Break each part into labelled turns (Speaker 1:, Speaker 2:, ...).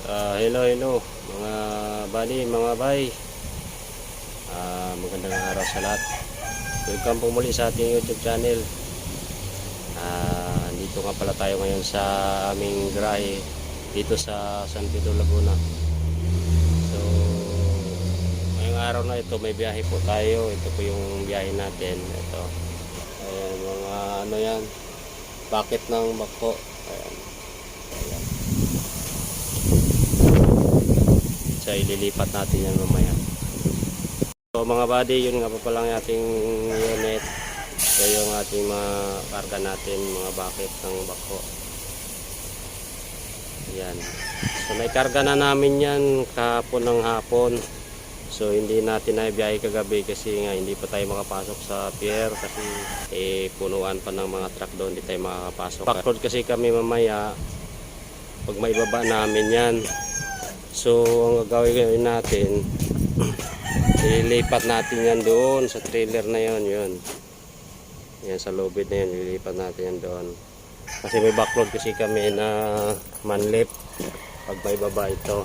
Speaker 1: Hello mga buddy, mga bay. Magandang araw sa lahat. Welcome po muli sa ating YouTube channel. Dito nga pala tayo ngayon sa aming garahe dito sa San Pedro, Laguna. So, ngayong araw na ito may biyahe po tayo. Ito po yung biyahe natin. Ito. Ayan, mga ano yan. Bucket ng bako. Ayan. Ayan. So, ililipat natin yan mamaya. So mga buddy, yun nga pa palang ating unit. So yung ating mga karga natin, mga bucket ng bako. Yan. So may karga na namin yan kahapon ng hapon. So hindi natin na ibiyahe kagabi kasi nga hindi pa tayo makapasok sa pier kasi punuan pa ng mga truck doon, hindi tayo makakapasok. Backroad kasi kami mamaya pag maibaba namin yan. So ang gagawin natin, ililipat natin yan doon sa trailer na yon, yun. Yan sa lobid na yan, ililipat natin yan doon. Kasi may backload kasi kami na manlip pag may baba ito.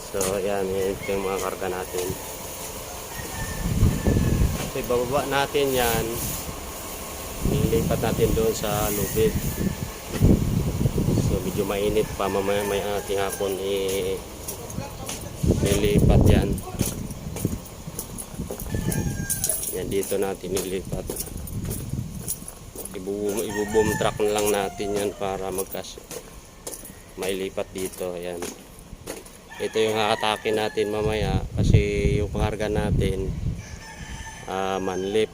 Speaker 1: So yan, ito yung mga karga natin. So ibababa natin yan, ililipat natin doon sa lobid. So medyo mainit pa, mamaya may ating hapon ililipat yan. Yan dito natin ilipat. Ibu-boom truck na lang natin yan para mailipat dito. Yan. Ito yung haatake natin mamaya kasi yung pangharga natin manlip.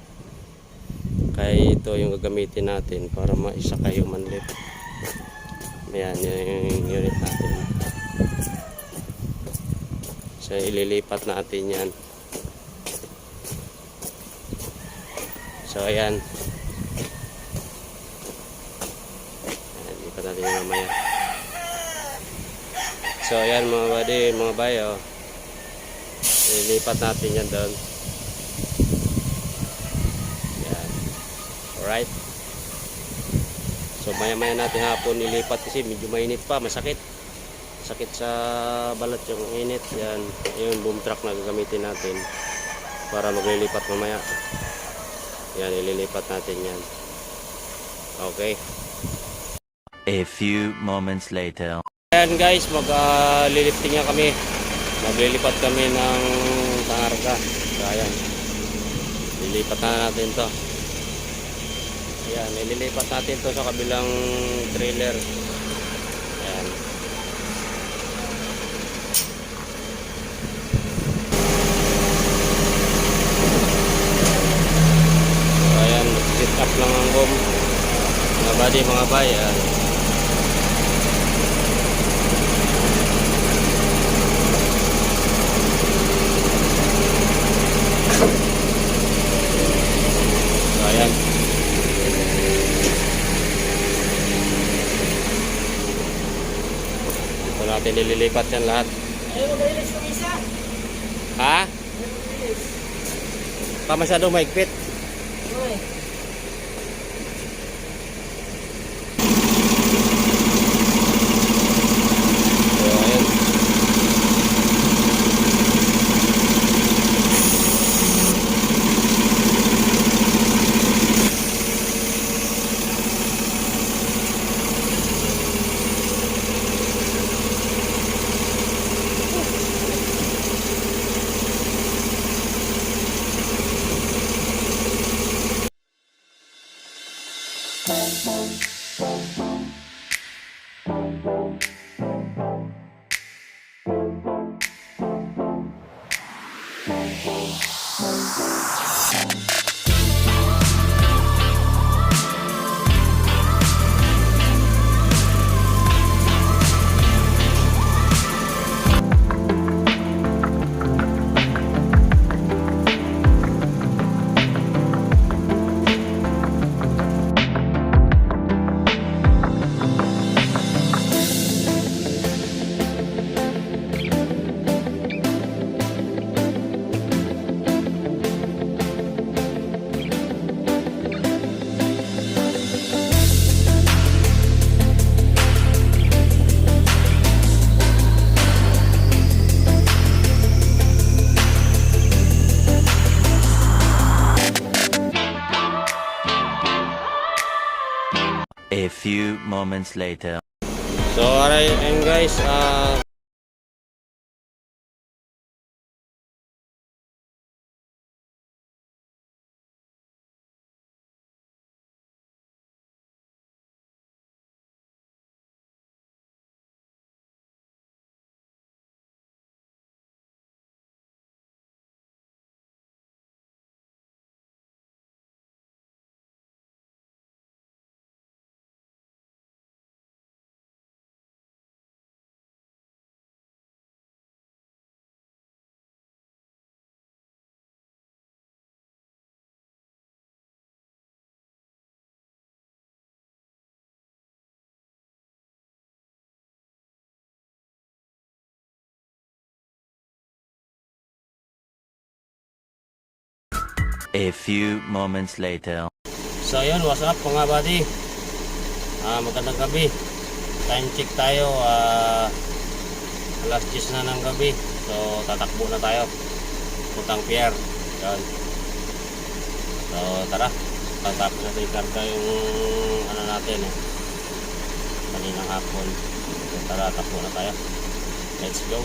Speaker 1: Kaya ito yung gagamitin natin para maisakay yung manlip. Yan yung unit natin. So ililipat natin yan. So ayan. Ayan, lipat natin yung mamaya. So ayan mga buddy, mga bayo. Ililipat natin yan doon. Ayan. Alright. So maya natin hapon nilipat kasi medyo mainit pa, masakit. Sakit sa balat yung init. Yan, yung boom truck na gagamitin natin para maglilipat mamaya. Yan, ililipat natin yan. Okay.
Speaker 2: A few moments later.
Speaker 1: Ayan guys, maglilifting nga kami. Maglilipat kami ng pangarga. So ayan, lilipat na natin to. Ayan, ililipat natin to sa kabilang trailer. Ayan. So ayan, sit up lang ang boom. Mga buddy, mga bay. Ayan. So ayan. Dito natin nililipat yan lahat.
Speaker 3: Ayaw mo galilis ng isa?
Speaker 1: Ha?
Speaker 3: Ayaw mo galilis?
Speaker 1: Pa masyadong maigpit.
Speaker 3: Uy.
Speaker 1: So ayan.
Speaker 2: few moments later.
Speaker 1: So alright, and guys,
Speaker 2: A few moments later.
Speaker 1: so yun, what's up mga buddy? Magandang gabi. Time check tayo, alas 10 na ng gabi. So tatakbo na tayo puntang pier. Yun. So tara, tatapos natin ikarga yung ano natin kaninang hapon. So tara, takbo na tayo. Let's go.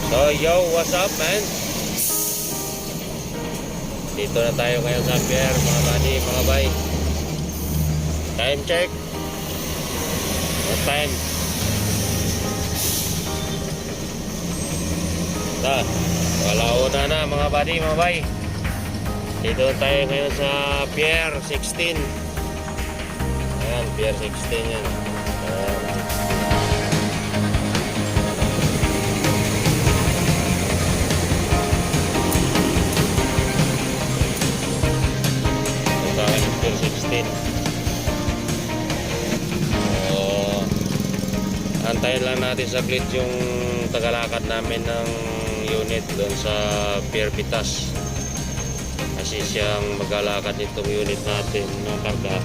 Speaker 1: So yo, what's up man? Dito na tayo ngayon sa pier mga buddy, mga bay. Time check. What time? Wala una na mga buddy, mga bay. Dito tayo ngayon sa pier 16. Ayan, pier 16 yan. Pier 16. So, antayin lang natin saglit yung tagalakad namin ng unit doon sa Pier Pitas. Kasi siyang maglalakad nitong unit natin ng karga.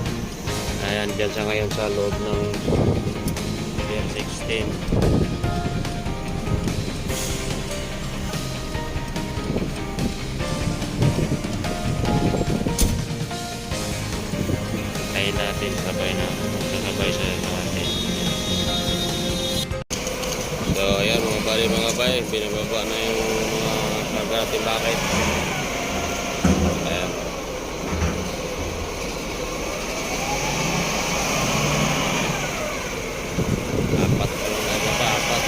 Speaker 1: Ayan, dyan siya ngayon sa loob ng Pier 16. Natin sabay sa natin. So ayan mga bay, binababa na yung mga karga natin bakit. Ayan. Apat pa lang na baba, apat.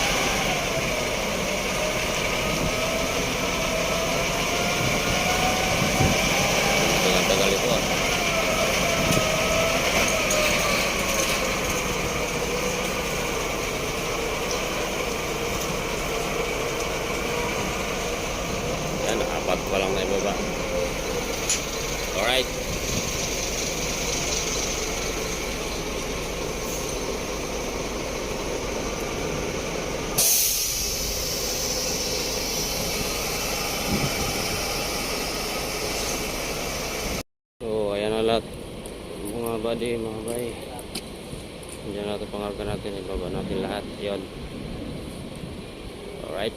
Speaker 1: Tagal ito apat pa lang na ibaba. Alright. So ayan na lahat mga buddy, mga bay. Diyan natin pangarga natin, ibaba natin lahat yon. Alright.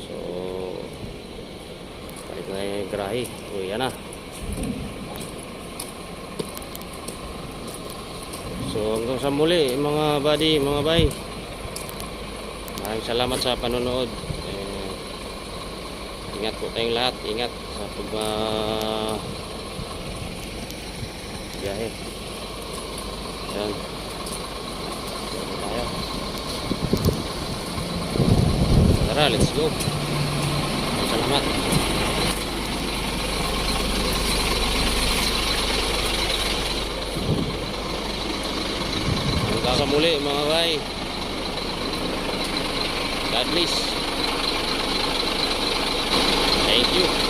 Speaker 1: So balik na yung grahe. So yan na. So hanggang sa muli mga buddy, mga bay. Maraming salamat sa panonood. Ingat po tayong lahat. Ingat sa biyahe. Yan. Tayo. Tara, let's go. Salamat. Hanggang sa muli mga bay. God bless. Thank you.